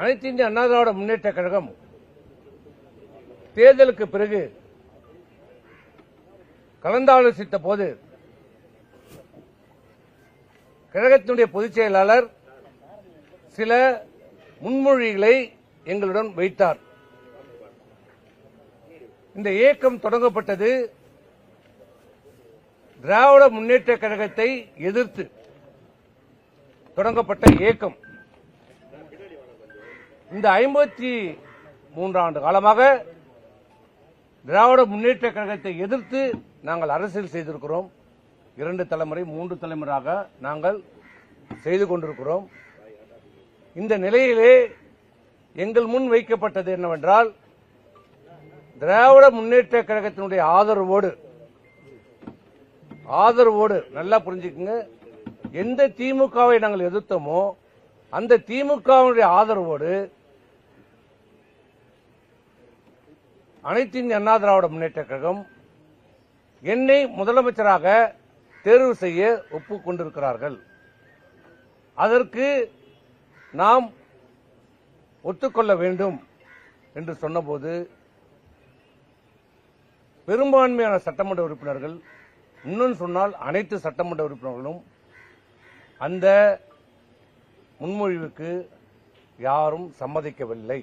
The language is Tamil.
அனைத்து இந்திய அண்ணா திராவிட முன்னேற்ற கழகம் தேர்தலுக்கு பிறகு கலந்தாலோசித்த போது கழகத்தினுடைய பொதுச் செயலாளர் சில முன்மொழிகளை எங்களுடன் வைத்தார். இந்த இயக்கம் தொடங்கப்பட்டது திராவிட முன்னேற்ற கழகத்தை எதிர்த்து தொடங்கப்பட்ட இயக்கம். இந்த 53 ஆண்டு காலமாக திராவிட முன்னேற்ற கழகத்தை எதிர்த்து நாங்கள் அரசியல் செய்திருக்கிறோம். 2 தலைமுறை 3 தலைமுறையாக நாங்கள் செய்து கொண்டிருக்கிறோம். இந்த நிலையிலே எங்கள் முன் வைக்கப்பட்டது என்னவென்றால், திராவிட முன்னேற்ற கழகத்தினுடைய ஆதரவோடு நல்லா புரிஞ்சுக்குங்க, எந்த திமுகவை நாங்கள் எதிர்த்தோமோ அந்த திமுகவுடைய ஆதரவோடு அனைத்து இந்திய அண்ணா திராவிட முன்னேற்ற கழகம் என்னை முதலமைச்சராக தேர்வு செய்ய ஒப்புக்கொண்டிருக்கிறார்கள். அதற்கு நாம் ஒத்துக்கொள்ள வேண்டும் என்று சொன்னபோது பெரும்பான்மையான சட்டமன்ற உறுப்பினர்கள், இன்னும் சொன்னால் அனைத்து சட்டமன்ற உறுப்பினர்களும் அந்த முன்மொழிவுக்கு யாரும் சம்மதிக்கவில்லை.